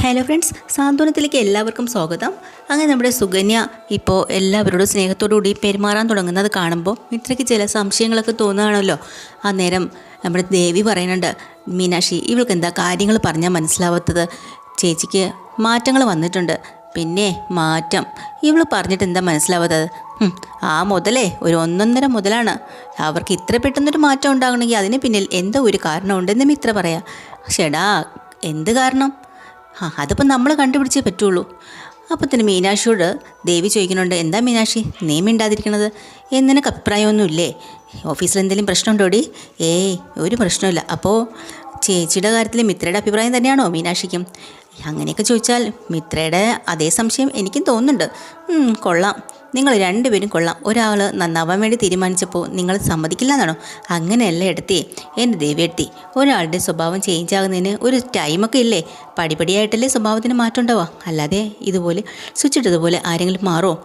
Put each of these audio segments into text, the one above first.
Hello friends, സാന്ത്വനത്തിലേക്ക് എല്ലാവർക്കും സ്വാഗതം. അങ്ങനെ നമ്മുടെ സുകന്യ ഇപ്പോൾ എല്ലാവരോടും സ്നേഹത്തോടു കൂടി പെരുമാറാൻ തുടങ്ങുന്നത് കാണുമ്പോൾ മിത്രയ്ക്ക് ചില സംശയങ്ങളൊക്കെ തോന്നുകയാണല്ലോ. ആ നേരം നമ്മുടെ ദേവി പറയുന്നുണ്ട്, മീനാക്ഷി ഇവൾക്ക് എന്താ കാര്യങ്ങൾ പറഞ്ഞാൽ മനസ്സിലാവാത്തത്? ചേച്ചിക്ക് മാറ്റങ്ങൾ വന്നിട്ടുണ്ട്. പിന്നെ മാറ്റം ഇവൾ പറഞ്ഞിട്ട് എന്താ മനസ്സിലാവാത്തത്? ആ മുതലേ ഒരു ഒന്നൊന്നര മുതലാണ്. അവർക്ക് ഇത്ര പെട്ടെന്നൊരു മാറ്റം ഉണ്ടാകണമെങ്കിൽ അതിന് പിന്നിൽ എന്തോ ഒരു കാരണമുണ്ടെന്ന് മിത്ര പറയാം. ഷെടാ, എന്ത് കാരണം? അതിപ്പോൾ നമ്മൾ കണ്ടുപിടിച്ചേ പറ്റുള്ളൂ. അപ്പോൾ തന്നെ മീനാക്ഷിയോട് ദേവി ചോദിക്കുന്നുണ്ട്, എന്താ മീനാക്ഷി നീ മിണ്ടാതിരിക്കണത്? നിനക്ക് അഭിപ്രായമൊന്നുമില്ലേ? ഓഫീസിൽ എന്തെങ്കിലും പ്രശ്നമുണ്ടോടി? ഏയ്, ഒരു പ്രശ്നമില്ല. അപ്പോൾ ചേച്ചിയുടെ കാര്യത്തിൽ മിത്രയുടെ അഭിപ്രായം തന്നെയാണോ മീനാക്ഷിക്കും? അങ്ങനെയൊക്കെ ചോദിച്ചാൽ മിത്രയുടെ അതേ സംശയം എനിക്കും തോന്നുന്നുണ്ട്. കൊള്ളാം, നിങ്ങൾ രണ്ടുപേരും കൊള്ളാം. ഒരാൾ നന്നാവാൻ വേണ്ടി തീരുമാനിച്ചപ്പോൾ നിങ്ങൾ സമ്മതിക്കില്ല എന്നാണോ? അങ്ങനെയല്ല എടുത്തി എൻ്റെ ദേവി എടുത്തി. ഒരാളുടെ സ്വഭാവം ചേഞ്ച് ആകുന്നതിന് ഒരു ടൈമൊക്കെ ഇല്ലേ? പടിപടിയായിട്ടല്ലേ സ്വഭാവത്തിന് മാറ്റം ഉണ്ടാവുക. അല്ലാതെ ഇതുപോലെ സ്വിച്ചിട്ടതുപോലെ ആരെങ്കിലും മാറുമോ?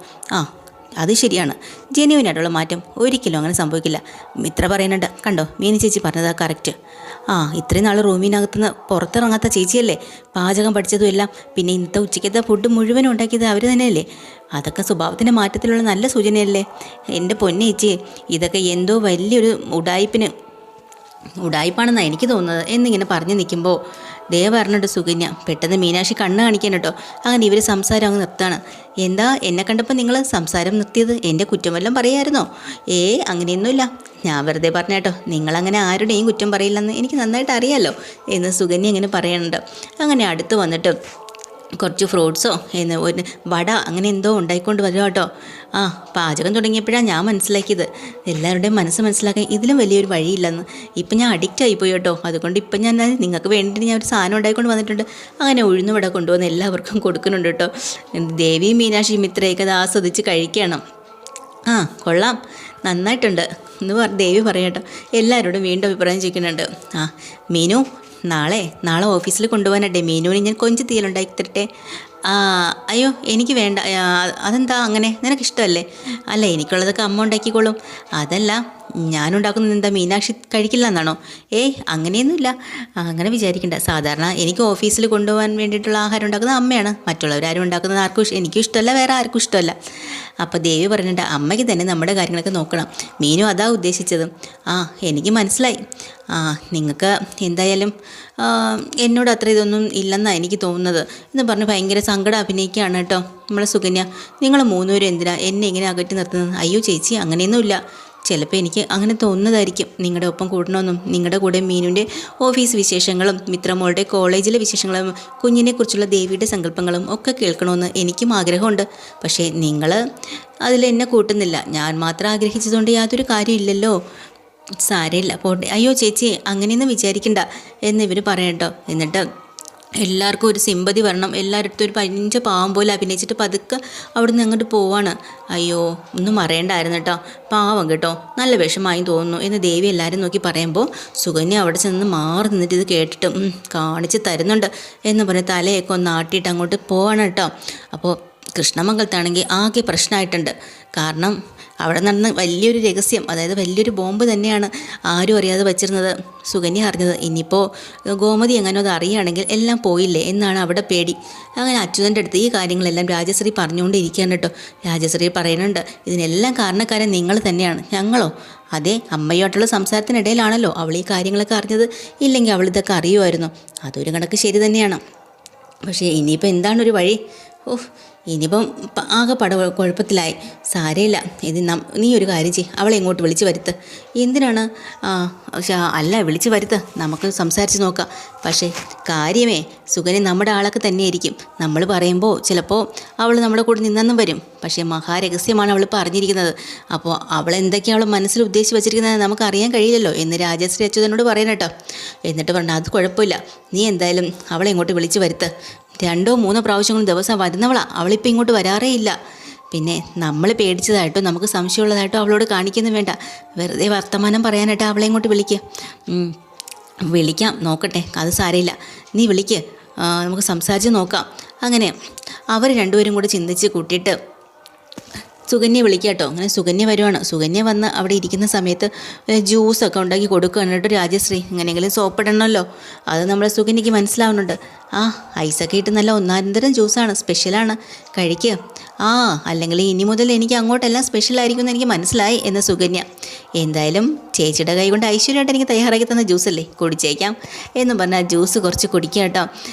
അത് ശരിയാണ്. ജെന്യുവിനായിട്ടുള്ള മാറ്റം ഒരിക്കലും അങ്ങനെ സംഭവിക്കില്ല. മിത്ര പറയുന്നുണ്ട്, കണ്ടോ മീനി ചേച്ചി പറഞ്ഞതാ കറക്റ്റ്. ഇത്രയും നാൾ റൂമിനകത്തുനിന്ന് പുറത്തിറങ്ങാത്ത ചേച്ചിയല്ലേ? പാചകം പഠിച്ചതും എല്ലാം, പിന്നെ ഇന്നത്തെ ഉച്ചയ്ക്കത്തെ ഫുഡ് മുഴുവനും ഉണ്ടാക്കിയത് അവർ തന്നെയല്ലേ? അതൊക്കെ സ്വഭാവത്തിൻ്റെ മാറ്റത്തിലുള്ള നല്ല സൂചനയല്ലേ? എൻ്റെ പൊന്നേച്ചി, ഇതൊക്കെ എന്തോ വലിയൊരു ഉടായിപ്പാണെന്നാണ് എനിക്ക് തോന്നുന്നത് എന്നിങ്ങനെ പറഞ്ഞു നിൽക്കുമ്പോൾ പറഞ്ഞിട്ട് സുകന്യ പെട്ടെന്ന് മീനാക്ഷി കണ്ണ് കാണിക്കാൻ കേട്ടോ. അങ്ങനെ ഇവർ സംസാരം അങ്ങ് നിർത്താണ്. എന്താ എന്നെ കണ്ടപ്പോൾ നിങ്ങൾ സംസാരം നിർത്തിയത്? എൻ്റെ കുറ്റമെല്ലാം പറയായിരുന്നോ? അങ്ങനെയൊന്നുമില്ല, ഞാൻ വെറുതെ പറഞ്ഞ കേട്ടോ. നിങ്ങളങ്ങനെ ആരുടെയും കുറ്റം പറയില്ലെന്ന് എനിക്ക് നന്നായിട്ട് അറിയാമല്ലോ എന്ന് സുകന്യ ഇങ്ങനെ പറയുന്നുണ്ട്. അങ്ങനെ അടുത്ത് വന്നിട്ട് കുറച്ച് ഫ്രൂട്ട്സോ ഒരു വട അങ്ങനെ എന്തോ ഉണ്ടായിക്കൊണ്ട് വരും കേട്ടോ. പാചകം തുടങ്ങിയപ്പോഴാണ് ഞാൻ മനസ്സിലാക്കിയത്, എല്ലാവരുടെയും മനസ്സ് മനസ്സിലാക്കാൻ ഇതിലും വലിയൊരു വഴിയില്ലെന്ന്. ഇപ്പം ഞാൻ അഡിക്റ്റ് ആയിപ്പോയി കേട്ടോ. അതുകൊണ്ട് ഇപ്പം ഞാൻ നിങ്ങൾക്ക് വേണ്ടിയിട്ട് ഞാൻ ഒരു സാധനം ഉണ്ടായിക്കൊണ്ട് വന്നിട്ടുണ്ട്. അങ്ങനെ ഉഴുന്ന് വട കൊണ്ടുവന്ന് എല്ലാവർക്കും കൊടുക്കുന്നുണ്ട് കേട്ടോ. ദേവിയും മീനാക്ഷിയും മിത്രയൊക്കെ അത് ആസ്വദിച്ച് കഴിക്കണം. കൊള്ളാം, നന്നായിട്ടുണ്ട് എന്ന് ദേവി പറയട്ടോ. എല്ലാവരോടും വീണ്ടും അഭിപ്രായം ചോദിക്കുന്നുണ്ട്. മീനു, നാളെ ഓഫീസിൽ കൊണ്ടുപോകാനട്ടെ മീനുവിന് ഞാൻ കൊഞ്ച് തീയലുണ്ടാക്കി തരട്ടെ? അയ്യോ എനിക്ക് വേണ്ട. അതെന്താ അങ്ങനെ? നിനക്കിഷ്ടമല്ലേ? അല്ല, എനിക്കുള്ളതൊക്കെ അമ്മ ഉണ്ടാക്കിക്കോളും. അതല്ല, ഞാനുണ്ടാക്കുന്നത് എന്താ മീനാക്ഷി കഴിക്കില്ല എന്നാണോ? അങ്ങനെയൊന്നുമില്ല, അങ്ങനെ വിചാരിക്കണ്ട. സാധാരണ എനിക്ക് ഓഫീസിൽ കൊണ്ടുപോകാൻ വേണ്ടിയിട്ടുള്ള ആഹാരം ഉണ്ടാക്കുന്നത് അമ്മയാണ്. മറ്റുള്ളവരാരും ഉണ്ടാക്കുന്നത് എനിക്കും ഇഷ്ടമല്ല, വേറെ ആർക്കും ഇഷ്ടമല്ല. അപ്പോൾ ദേവി പറഞ്ഞിട്ട് അമ്മയ്ക്ക് തന്നെ നമ്മുടെ കാര്യങ്ങളൊക്കെ നോക്കണം. മീനും അതാ ഉദ്ദേശിച്ചത്. എനിക്ക് മനസ്സിലായി. നിങ്ങൾക്ക് എന്തായാലും എന്നോട് അത്ര ഇതൊന്നും ഇല്ലെന്നാണ് എനിക്ക് തോന്നുന്നത് എന്ന് പറഞ്ഞ് ഭയങ്കര സങ്കടം അഭിനയിക്കുകയാണ് കേട്ടോ നമ്മളെ സുകന്യ. നിങ്ങൾ മൂന്നുപേരും എന്തിനാ എന്നെ ഇങ്ങനെ അകറ്റി നിർത്തുന്നത്? അയ്യോ ചേച്ചി, അങ്ങനെയൊന്നുമില്ല. ചിലപ്പോൾ എനിക്ക് അങ്ങനെ തോന്നുന്നതായിരിക്കും. നിങ്ങളുടെ ഒപ്പം കൂടണമെന്നും നിങ്ങളുടെ കൂടെ മീനുവിൻ്റെ ഓഫീസ് വിശേഷങ്ങളും മിത്രമോളുടെ കോളേജിലെ വിശേഷങ്ങളും കുഞ്ഞിനെക്കുറിച്ചുള്ള ദേവിയുടെ സങ്കല്പങ്ങളും ഒക്കെ കേൾക്കണമെന്ന് എനിക്കും ആഗ്രഹമുണ്ട്. പക്ഷേ നിങ്ങൾ അതിലെന്നെ കൂട്ടുന്നില്ല. ഞാൻ മാത്രം ആഗ്രഹിച്ചതുകൊണ്ട് യാതൊരു കാര്യമില്ലല്ലോ. സാരമില്ല, പോട്ടെ. അയ്യോ ചേച്ചി, അങ്ങനെയൊന്നും വിചാരിക്കണ്ട എന്നിവർ പറയട്ടോ. എന്നിട്ട് എല്ലാവർക്കും ഒരു സിമ്പതി വരണം. എല്ലാവരുടെ ഒരു പഞ്ച പാവം പോലെ അഭിനയിച്ചിട്ട് പതുക്കെ അവിടെ നിന്ന് അങ്ങോട്ട് പോവാണ്. അയ്യോ, ഒന്നും അറിയണ്ടായിരുന്നു കേട്ടോ, പാവം കേട്ടോ, നല്ല വിഷമായി തോന്നുന്നു എന്ന് ദേവി എല്ലാവരും നോക്കി പറയുമ്പോൾ സുകന്യ അവിടെ ചെന്ന് മാറി നിന്നിട്ട് ഇത് കേട്ടിട്ട് കാണിച്ച് തരുന്നുണ്ട് എന്ന് പറഞ്ഞ് തലയൊക്കെ ഒന്ന് ആട്ടിയിട്ട് അങ്ങോട്ട് പോവാണ് കേട്ടോ. അപ്പോൾ കൃഷ്ണമംഗലത്താണെങ്കിൽ ആകെ പ്രശ്നമായിട്ടുണ്ട്. കാരണം അവിടെ നടന്ന വലിയൊരു രഹസ്യം, അതായത് വലിയൊരു ബോംബ് തന്നെയാണ് ആരും അറിയാതെ വച്ചിരുന്നത്. സുകന്യ അറിഞ്ഞത്. ഇനിയിപ്പോൾ ഗോമതി എങ്ങനെയോ അത് അറിയുകയാണെങ്കിൽ എല്ലാം പോയില്ലേ എന്നാണ് അവിടെ പേടി. അങ്ങനെ അച്യുതൻ്റെ അടുത്ത് ഈ കാര്യങ്ങളെല്ലാം രാജശ്രീ പറഞ്ഞുകൊണ്ടിരിക്കുകയാണ് കേട്ടോ. രാജശ്രീ പറയുന്നുണ്ട്, ഇതിനെല്ലാം കാരണക്കാരൻ നിങ്ങൾ തന്നെയാണ്. ഞങ്ങളോ? അതെ, അമ്മയുമായിട്ടുള്ള സംസാരത്തിനിടയിലാണല്ലോ അവൾ ഈ കാര്യങ്ങളൊക്കെ അറിഞ്ഞത്. ഇല്ലെങ്കിൽ അവൾ ഇതൊക്കെ അറിയുമായിരുന്നു. അതൊരു കണക്ക് ശരി തന്നെയാണ്. പക്ഷേ ഇനിയിപ്പോൾ എന്താണൊരു വഴി? ഇനിയിപ്പം ആകെ കുഴപ്പത്തിലായി. സാരമില്ല, ഇത് നീ ഒരു കാര്യം ചെയ്യ്, അവളെ ഇങ്ങോട്ട് വിളിച്ച് വരുത്ത്. എന്തിനാണ്? അല്ല, വിളിച്ച് വരുത്ത്, നമുക്ക് സംസാരിച്ച് നോക്കാം. പക്ഷേ കാര്യമേ, സുകന്യ നമ്മുടെ ആളൊക്കെ തന്നെയായിരിക്കും. നമ്മൾ പറയുമ്പോൾ ചിലപ്പോൾ അവൾ നമ്മുടെ കൂടെ നിന്നെന്നും വരും. പക്ഷേ മഹാരഹസ്യമാണ് അവൾ പറഞ്ഞിരിക്കുന്നത്. അപ്പോൾ അവൾ എന്തൊക്കെയാണ് അവൾ മനസ്സിൽ ഉദ്ദേശിച്ച് വെച്ചിരിക്കുന്നത് നമുക്ക് അറിയാൻ കഴിയില്ലല്ലോ എന്ന് രാജശ്രീ അച്യുതനോട് പറയണം കേട്ടോ. എന്നിട്ട് പറഞ്ഞു, അത് കുഴപ്പമില്ല, നീ എന്തായാലും അവളെ ഇങ്ങോട്ട് വിളിച്ച് വരുത്ത്. 2-3 പ്രാവശ്യങ്ങളും ദിവസം വരുന്നവളാണ്. അവളിപ്പോൾ ഇങ്ങോട്ട് വരാറേ ഇല്ല. പിന്നെ നമ്മൾ പേടിച്ചതായിട്ടോ നമുക്ക് സംശയമുള്ളതായിട്ടോ അവളോട് കാണിക്കുന്നു വേണ്ട. വെറുതെ വർത്തമാനം പറയാനായിട്ട് അവളെ ഇങ്ങോട്ട് വിളിക്കാം, നോക്കട്ടെ, അത് സാരമില്ല, നീ വിളിക്ക്, നമുക്ക് സംസാരിച്ച് നോക്കാം. അങ്ങനെ അവർ രണ്ടുപേരും കൂടി ചിന്തിച്ച് കൂട്ടിയിട്ട് സുകന്യ വിളിക്കുക കേട്ടോ. അങ്ങനെ സുകന്യ വരുവാണ്. സുകന്യ വന്ന് അവിടെ ഇരിക്കുന്ന സമയത്ത് ജ്യൂസൊക്കെ ഉണ്ടാക്കി കൊടുക്കുകയാണ് കേട്ടോ രാജശ്രീ. എങ്ങനെയെങ്കിലും സോപ്പിടണമല്ലോ, അത് നമ്മുടെ സുകന്യക്ക് മനസ്സിലാവുന്നുണ്ട്. ആ ഐസൊക്കെ ഇട്ട് നല്ല ഒന്നാന്തരം ജ്യൂസാണ്, സ്പെഷ്യലാണ്, കഴിക്കുക. ആ അല്ലെങ്കിൽ ഇനി മുതൽ എനിക്ക് അങ്ങോട്ടെല്ലാം സ്പെഷ്യലായിരിക്കും എന്ന് എനിക്ക് മനസ്സിലായി എന്ന് സുകന്യ. എന്തായാലും ചേച്ചിയുടെ കൈ കൊണ്ട് ഐശ്വര്യമായിട്ട് എനിക്ക് തയ്യാറാക്കി തന്ന ജ്യൂസല്ലേ, കുടിച്ചേക്കാം എന്ന് പറഞ്ഞാൽ ജ്യൂസ് കുറച്ച് കുടിക്കുക കേട്ടോ.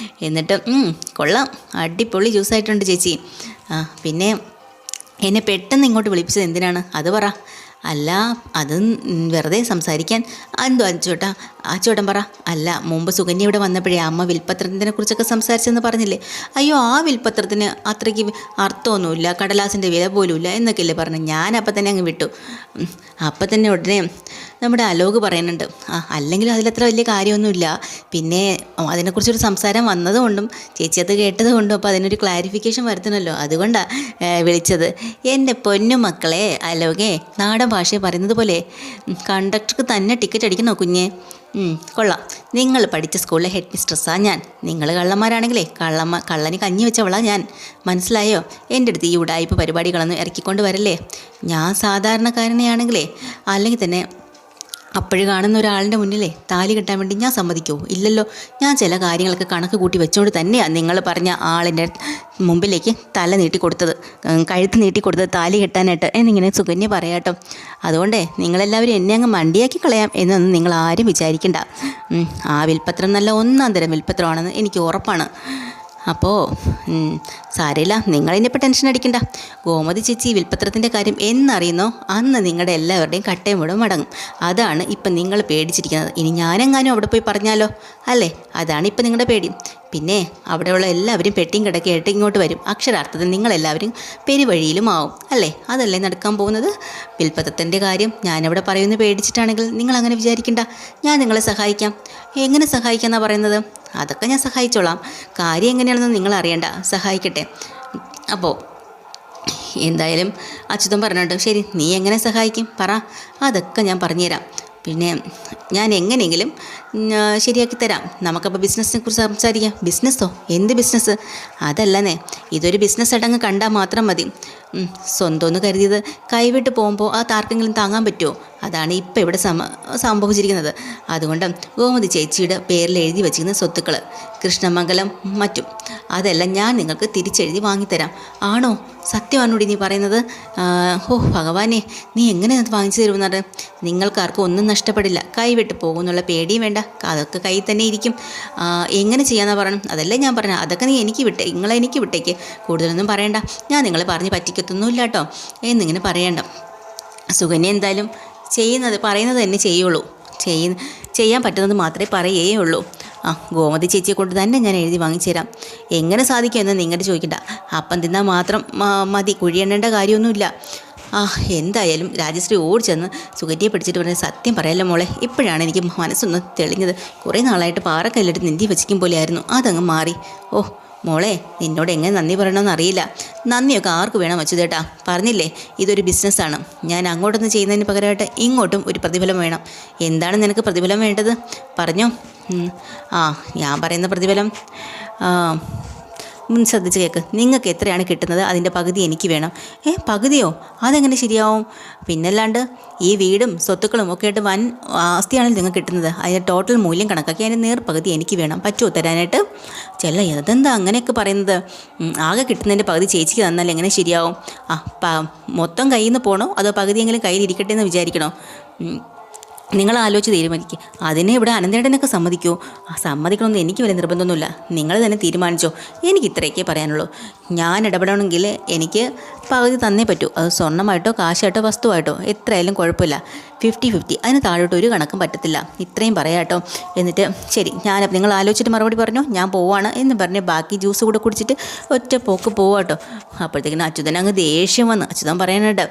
എന്നിട്ട് കൊള്ളാം, അടിപൊളി ജ്യൂസായിട്ടുണ്ട് ചേച്ചി. പിന്നെ എന്നെ പെട്ടെന്ന് ഇങ്ങോട്ട് വിളിപ്പിച്ചത് എന്തിനാണ് അത് പറ. അല്ല അത് വെറുതെ സംസാരിക്കാൻ. എന്തോ അച്ചോട്ടൻ പറ. അല്ല മുമ്പ് സുകന്യ ഇവിടെ വന്നപ്പോഴേ അമ്മ വിൽപ്പത്രത്തിനെ കുറിച്ചൊക്കെ സംസാരിച്ചെന്ന് പറഞ്ഞില്ലേ? അയ്യോ ആ വിൽപ്പത്രത്തിന് അത്രയ്ക്ക് അർത്ഥമൊന്നുമില്ല, കടലാസിൻ്റെ വില പോലുമില്ല എന്നൊക്കെയല്ലേ പറഞ്ഞു. ഞാനപ്പം തന്നെ അങ്ങ് വിട്ടു. അപ്പം തന്നെ ഉടനെ നമ്മുടെ അലോക് പറയുന്നുണ്ട്, അല്ലെങ്കിൽ അതിലത്ര വലിയ കാര്യമൊന്നുമില്ല, പിന്നെ അതിനെക്കുറിച്ചൊരു സംസാരം വന്നതുകൊണ്ടും ചേച്ചി അത് കേട്ടതുകൊണ്ടും അപ്പോൾ അതിനൊരു ക്ലാരിഫിക്കേഷൻ വരുത്തണമല്ലോ, അതുകൊണ്ടാണ് വിളിച്ചത്. എൻ്റെ പൊന്നു മക്കളെ അലോകേ, നാടൻ ഭാഷയെ പറയുന്നത് പോലെ കണ്ടക്ടർക്ക് തന്നെ ടിക്കറ്റ് അടിക്കണോ കുഞ്ഞെ? കൊള്ളാം, നിങ്ങൾ പഠിച്ച സ്കൂളിലെ ഹെഡ് മിസ്ട്രസ്സാണ് ഞാൻ. നിങ്ങൾ കള്ളന്മാരാണെങ്കിലേ കള്ളന് കഞ്ഞി വെച്ചവളാ ഞാൻ, മനസ്സിലായോ? എൻ്റെ അടുത്ത് ഈ ഉടായ്പ പരിപാടികളൊന്നും ഇറക്കിക്കൊണ്ട് വരല്ലേ. ഞാൻ സാധാരണക്കാരനെയാണെങ്കിലേ അല്ലെങ്കിൽ തന്നെ അപ്പോഴ് കാണുന്ന ഒരാളിൻ്റെ മുന്നിലേ താലി കെട്ടാൻ വേണ്ടി ഞാൻ സമ്മതിക്കുമോ? ഇല്ലല്ലോ. ഞാൻ ചില കാര്യങ്ങളൊക്കെ കണക്ക് കൂട്ടി വെച്ചുകൊണ്ട് തന്നെയാണ് നിങ്ങൾ പറഞ്ഞ ആളിൻ്റെ മുമ്പിലേക്ക് തല നീട്ടിക്കൊടുത്തത്, കഴുത്ത് നീട്ടിക്കൊടുത്തത് താലി കെട്ടാനായിട്ട് എന്നിങ്ങനെ സുകന്യ പറയാട്ടോ. അതുകൊണ്ടേ നിങ്ങളെല്ലാവരും എന്നെ അങ്ങ് മണ്ടിയാക്കി കളയാം എന്നൊന്നും നിങ്ങൾ ആരും വിചാരിക്കണ്ട. ആ വിൽപ്പത്രം നല്ല ഒന്നാം തരം വിൽപ്പത്രമാണെന്ന് എനിക്ക് ഉറപ്പാണ്. അപ്പോൾ സാരമില്ല, നിങ്ങളിനിപ്പോൾ ടെൻഷൻ അടിക്കണ്ട. ഗോമതി ചേച്ചി വിൽപ്പത്രത്തിൻ്റെ കാര്യം എന്നറിയുന്നോ അന്ന് നിങ്ങളുടെ എല്ലാവരുടെയും കട്ടയും വിടും മടങ്ങും. അതാണ് ഇപ്പം നിങ്ങൾ പേടിച്ചിരിക്കുന്നത്. ഇനി ഞാനെങ്ങാനും അവിടെ പോയി പറഞ്ഞാലോ, അല്ലേ? അതാണ് ഇപ്പം നിങ്ങളുടെ പേടി. പിന്നെ അവിടെയുള്ള എല്ലാവരും പെട്ടിയും കിടക്കയായിട്ട് ഇങ്ങോട്ട് വരും. അക്ഷരാർത്ഥത്തിൽ നിങ്ങളെല്ലാവരും പെരുവഴിയിലും ആവും, അല്ലേ? അതല്ലേ നടക്കാൻ പോകുന്നത്. വിൽപ്പത്രത്തിൻ്റെ കാര്യം ഞാനവിടെ പറയുന്നത് പേടിച്ചിട്ടാണെങ്കിൽ നിങ്ങളങ്ങനെ വിചാരിക്കണ്ട. ഞാൻ നിങ്ങളെ സഹായിക്കാം. എങ്ങനെ സഹായിക്കാമെന്നാണ് പറയുന്നത്? അതൊക്കെ ഞാൻ സഹായിച്ചോളാം. കാര്യം എങ്ങനെയാണെന്ന് നിങ്ങൾ അറിയണ്ട, സഹായിക്കട്ടെ. അപ്പോൾ എന്തായാലും അച്യുതൻ പറഞ്ഞിട്ട്, ശരി നീ എങ്ങനെ സഹായിക്കും പറ, അതൊക്കെ ഞാൻ പറഞ്ഞുതരാം. പിന്നെ ഞാൻ എങ്ങനെയെങ്കിലും ശരിയാക്കി തരാം. നമുക്കപ്പോൾ ബിസിനസ്സിനെ കുറിച്ച് സംസാരിക്കാം. ബിസിനസ്സോ? എന്ത് ബിസിനസ്? അതല്ലെന്നേ, ഇതൊരു ബിസിനസ് അടങ്ങ് കണ്ടാൽ മാത്രം മതി. സ്വന്തമെന്ന് കരുതിയത് കൈവിട്ട് പോകുമ്പോൾ അത് ആർക്കെങ്കിലും താങ്ങാൻ പറ്റുമോ? അതാണ് ഇപ്പോൾ ഇവിടെ സംഭവിച്ചിരിക്കുന്നത്. അതുകൊണ്ട് ഗോമതി ചേച്ചിയുടെ പേരിൽ എഴുതി വച്ചിരിക്കുന്ന സ്വത്തുക്കൾ, കൃഷ്ണമംഗലം മറ്റും, അതെല്ലാം ഞാൻ നിങ്ങൾക്ക് തിരിച്ചെഴുതി വാങ്ങിത്തരാം. ആണോ? സത്യമാണോടി നീ പറയുന്നത്? ഓ ഭഗവാനെ, നീ എങ്ങനെ അത് വാങ്ങിച്ചു തരുമെന്നത്? നിങ്ങൾക്കാർക്കും ഒന്നും നഷ്ടപ്പെടില്ല, കൈവിട്ട് പോകുമെന്നുള്ള പേടിയും വേണ്ട, അതൊക്കെ കയ്യിൽ തന്നെ ഇരിക്കും. എങ്ങനെ ചെയ്യാമെന്നാണ് പറയണം? അതല്ലേ ഞാൻ പറഞ്ഞത്. അതൊക്കെ നീ എനിക്ക് നിങ്ങളെനിക്ക് വിട്ടേക്ക്, കൂടുതലൊന്നും പറയണ്ട. ഞാൻ നിങ്ങളെ പറഞ്ഞ് പറ്റിക്കത്തൊന്നുമില്ല കേട്ടോ എന്നിങ്ങനെ പറയണ്ട. സുകന്യ എന്തായാലും പറയുന്നത് തന്നെ ചെയ്യുള്ളൂ. ചെയ്യാൻ പറ്റുന്നത് മാത്രമേ പറയുകയുള്ളൂ. ഗോമതി ചേച്ചിയെ കൊണ്ട് തന്നെ ഞാൻ എഴുതി വാങ്ങിച്ചു തരാം. എങ്ങനെ സാധിക്കുമെന്ന് നിങ്ങളുടെ ചോദിക്കണ്ട. അപ്പം തിന്നാൽ മാത്രം മതി, കുഴിയെണ്ണേണ്ട കാര്യമൊന്നുമില്ല. എന്തായാലും രാജശ്രീ ഓടിച്ചെന്ന് സുകന്യയെ പിടിച്ചിട്ട് പറഞ്ഞത്, സത്യം പറയാമല്ലോ മോളെ, ഇപ്പോഴാണ് എനിക്ക് മനസ്സൊന്ന് തെളിഞ്ഞത്. കുറേ നാളായിട്ട് പാറക്കല്ലിട്ട് നെന്തി വച്ചിക്കും പോലെയായിരുന്നു, അതങ്ങ് മാറി. മോളെ, നിന്നോട് എങ്ങനെ നന്ദി പറയണമെന്ന് അറിയില്ല. നന്ദിയൊക്കെ ആർക്ക് വേണം അച്യുതേട്ടാ? പറഞ്ഞില്ലേ ഇതൊരു ബിസിനസ്സാണ്. ഞാൻ അങ്ങോട്ടൊന്ന് ചെയ്യുന്നതിന് പകരമായിട്ട് ഇങ്ങോട്ടും ഒരു പ്രതിഫലം വേണം. എന്താണ് നിനക്ക് പ്രതിഫലം വേണ്ടത്? പറഞ്ഞോ. ഞാൻ പറയുന്ന പ്രതിഫലം ശ്രദ്ധിച്ച് കേൾക്ക്. നിങ്ങൾക്ക് എത്രയാണ് കിട്ടുന്നത് അതിൻ്റെ പകുതി എനിക്ക് വേണം. പകുതിയോ? അതെങ്ങനെ ശരിയാവും? പിന്നല്ലാണ്ട് ഈ വീടും സ്വത്തുക്കളും ഒക്കെ ആയിട്ട് വൻ ആസ്തിയാണല്ലോ നിങ്ങൾക്ക് കിട്ടുന്നത്. അതിൻ്റെ ടോട്ടൽ മൂല്യം കണക്കാക്കി അതിൻ്റെ നേർപകുതി എനിക്ക് വേണം. പറ്റുമോ തരാനായിട്ട്? അതെന്താ അങ്ങനെയൊക്കെ പറയുന്നത്? ആകെ കിട്ടുന്നതിൻ്റെ പകുതി ചേച്ചിക്ക് തന്നാൽ എങ്ങനെ ശരിയാവും? മൊത്തം കയ്യിൽ നിന്ന് പോകണോ അതോ പകുതിയെങ്കിലും കയ്യിലിരിക്കട്ടെ എന്ന് വിചാരിക്കണോ? നിങ്ങൾ ആലോചിച്ച് തീരുമാനിക്കുക. അതിനെ ഇവിടെ അനന്തേട്ടനൊക്കെ സമ്മതിക്കുമോ? സമ്മതിക്കണമെന്ന് എനിക്ക് വലിയ നിർബന്ധമൊന്നുമില്ല. നിങ്ങൾ തന്നെ തീരുമാനിച്ചോ. എനിക്ക് ഇത്രയൊക്കെ പറയാനുള്ളൂ. ഞാൻ ഇടപെടണമെങ്കിൽ എനിക്ക് പകുതി തന്നേ പറ്റൂ. അത് സ്വർണ്ണമായിട്ടോ കാശായിട്ടോ വസ്തുവായിട്ടോ എത്രയായാലും കുഴപ്പമില്ല. 50-50, അതിന് താഴോട്ട് ഒരു കണക്കും പറ്റത്തില്ല. ഇത്രയും പറയാട്ടോ. എന്നിട്ട് ശരി, നിങ്ങൾ ആലോചിച്ചിട്ട് മറുപടി പറഞ്ഞോ, ഞാൻ പോവാണ് എന്ന് പറഞ്ഞ് ബാക്കി ജ്യൂസ് കൂടെ കുടിച്ചിട്ട് ഒറ്റ പോക്ക് പോവാട്ടോ. അപ്പോഴത്തേക്കിനും അച്യുതൻ അങ്ങ് ദേഷ്യം വന്ന്. അച്യുതൻ പറയാനുണ്ട്,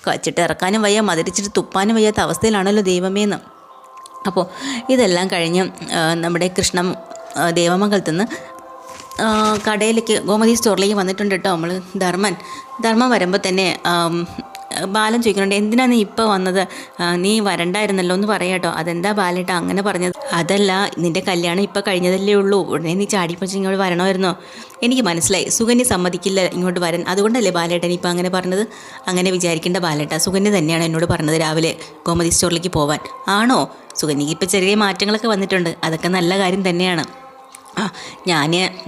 കച്ചിട്ട് ഇറക്കാനും വയ്യ, മതിരിച്ചിട്ട് തുപ്പാനും വയ്യാത്ത അവസ്ഥയിലാണല്ലോ ദൈവമേന്ന്. അപ്പോൾ ഇതെല്ലാം കഴിഞ്ഞ് നമ്മുടെ കൃഷ്ണ ദേവമംഗലത്ത് നിന്ന് കടയിലേക്ക് ഗോമതി സ്റ്റോറിലേക്ക് വന്നിട്ടുണ്ട് കേട്ടോ. നമ്മൾ ധർമ്മൻ വരുമ്പോൾ തന്നെ ബാലൻ ചോദിക്കുന്നുണ്ട്, എന്തിനാ നീ ഇപ്പോൾ വന്നത്? നീ വരണ്ടായിരുന്നല്ലോ എന്ന് പറയാട്ടോ. അതെന്താ ബാലേട്ട അങ്ങനെ പറഞ്ഞത്? അതല്ല, നിൻ്റെ കല്യാണം ഇപ്പോൾ കഴിഞ്ഞതല്ലേ ഉള്ളൂ, ഉടനെ നീ ചാടിപ്പറിച്ച് ഇങ്ങോട്ട് വരണമായിരുന്നോ? എനിക്ക് മനസ്സിലായി, സുകന്യ സമ്മതിക്കില്ല ഇങ്ങോട്ട് വരാൻ, അതുകൊണ്ടല്ലേ ബാലേട്ടൻ ഇപ്പം അങ്ങനെ പറഞ്ഞത്? അങ്ങനെ വിചാരിക്കേണ്ട ബാലേട്ട, സുകന്യ തന്നെയാണ് എന്നോട് പറഞ്ഞത് രാവിലെ ഗോമതി സ്റ്റോറിലേക്ക് പോവാൻ. ആണോ? സുകന്യക്ക് ഇപ്പോൾ ചെറിയ മാറ്റങ്ങളൊക്കെ വന്നിട്ടുണ്ട്, അതൊക്കെ നല്ല കാര്യം തന്നെയാണ്.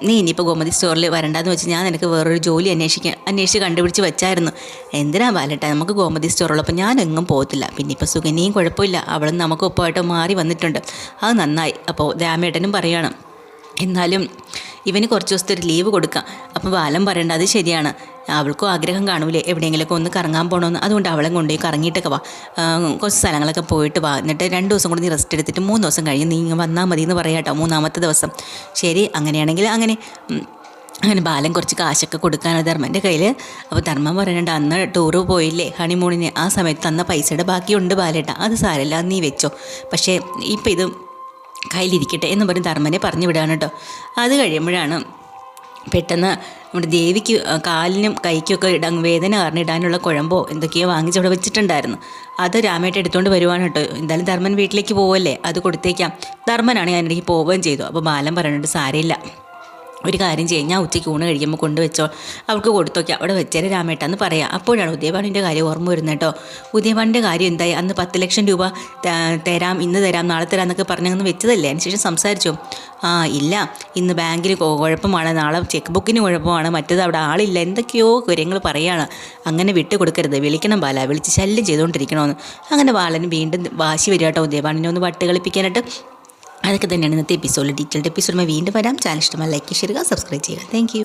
നീ ഇനിയിപ്പോൾ ഗോമതി സ്റ്റോറിൽ വരണ്ടെന്ന് വെച്ച് ഞാൻ നിനക്ക് വേറൊരു ജോലി അന്വേഷിച്ച് കണ്ടുപിടിച്ച് വെച്ചായിരുന്നു. എന്തിനാ ബാലേട്ട, നമുക്ക് ഗോമതി സ്റ്റോറുള്ളപ്പോൾ ഞാൻ എങ്ങും പോകത്തില്ല. പിന്നെ ഇപ്പോൾ സുകന്യയും കുഴപ്പമില്ല, അവളും നമുക്ക് ഒപ്പമായിട്ട് മാറി വന്നിട്ടുണ്ട്, അത് നന്നായി. അപ്പോൾ രാമേട്ടനും പറയുകയാണ്, എന്നാലും ഇവന് കുറച്ച് ദിവസത്തെ ഒരു ലീവ് കൊടുക്കാം. അപ്പോൾ ബാലൻ പറയേണ്ട, അത് ശരിയാണ്, അവൾക്കും ആഗ്രഹം കാണൂലേ എവിടെയെങ്കിലുമൊക്കെ ഒന്ന് കറങ്ങാൻ പോകണമെന്ന്. അതുകൊണ്ട് അവളെ കൊണ്ടുപോയി കറങ്ങിയിട്ടൊക്കെ വാ, കുറച്ച് സ്ഥലങ്ങളൊക്കെ പോയിട്ട് വാ, എന്നിട്ട് 2 ദിവസം കൂടി നീ റെസ്റ്റ് എടുത്തിട്ട് 3 ദിവസം കഴിഞ്ഞ് നീ ഇങ്ങ് വന്നാൽ മതി എന്ന് പറയാം കേട്ടോ, 3ാമത്തെ ദിവസം. ശരി, അങ്ങനെയാണെങ്കിൽ അങ്ങനെ ബാലൻ കുറച്ച് കാശൊക്കെ കൊടുക്കാനാണ് ധർമ്മൻ്റെ കയ്യിൽ. അപ്പോൾ ധർമ്മം പറയുന്നുണ്ട്, അന്ന് ടൂറ് പോയില്ലേ ഹണിമൂണിന്, ആ സമയത്ത് തന്ന പൈസയുടെ ബാക്കിയുണ്ട് ബാലേട്ട, അത് സാരമില്ല, നീ വെച്ചോ, പക്ഷേ ഇപ്പം ഇത് കയ്യിലിരിക്കട്ടെ എന്ന് പറഞ്ഞ് ധർമ്മനെ പറഞ്ഞു വിടാണ് കേട്ടോ. അത് കഴിയുമ്പോഴാണ് പെട്ടെന്ന് നമ്മുടെ ദേവിക്ക് കാലിനും കൈക്കൊക്കെ വേദന കാരണം ഇടാനുള്ള കുഴമ്പോ എന്തൊക്കെയോ വാങ്ങിച്ചവിടെ വെച്ചിട്ടുണ്ടായിരുന്നു. അത് രാമേട്ട എടുത്തുകൊണ്ട് വരുവാണ് കേട്ടോ. എന്തായാലും ധർമ്മൻ വീട്ടിലേക്ക് പോവല്ലേ, അത് കൊടുത്തേക്കാം. ധർമ്മനാണ് ഞാനിടയ്ക്ക് പോവുകയും ചെയ്തു. അപ്പോൾ ബാലൻ പറയുന്നുണ്ട്, സാരമില്ല, ഒരു കാര്യം ചെയ്യും, ഞാൻ ഉച്ചയ്ക്ക് ഊണ് കഴിക്കുമ്പോൾ കൊണ്ടുവച്ചോ, അവൾക്ക് കൊടുത്തോക്കാം, അവിടെ വെച്ചേരെ രാമേട്ടാന്ന് പറയാം. അപ്പോഴാണ് ഉദയഭാനുവിൻ്റെ കാര്യം ഓർമ്മ വരുന്നത് കേട്ടോ. ഉദയഭാനുവിൻ്റെ കാര്യം എന്തായി? അന്ന് 10 ലക്ഷം രൂപ തരാം, ഇന്ന് തരാം, നാളെ തരാം എന്നൊക്കെ പറഞ്ഞങ്ങ് വെച്ചതല്ലേ, അതിനുശേഷം സംസാരിച്ചോ? ഇല്ല, ഇന്ന് ബാങ്കിൽ കുഴപ്പമാണ്, നാളെ ചെക്ക് ബുക്കിന് കുഴപ്പമാണ്, മറ്റേത് അവിടെ ആളില്ല, എന്തൊക്കെയോ കാര്യങ്ങൾ പറയുകയാണ്. അങ്ങനെ വിട്ടു കൊടുക്കരുത്, വിളിക്കണം ബാല, വിളിച്ച് ശല്യം ചെയ്തുകൊണ്ടിരിക്കണമെന്ന്. അങ്ങനെ ബാലന് വീണ്ടും വാശി വരിക കേട്ടോ, ഉദയഭാനുവിനെ ഒന്ന് വട്ട് കളിപ്പിക്കാനായിട്ട്. അതൊക്കെ തന്നെയാണ് ഇന്നത്തെ എപ്പിസോഡ്. ഡീറ്റെയിൽഡ് എപ്പിസോഡുമായി വീണ്ടും വരാം. ചാനൽ ഇഷ്ടമായി ലൈക്ക് ചെയ്യുക, സബ്സ്ക്രൈബ് ചെയ്യുക. Thank you.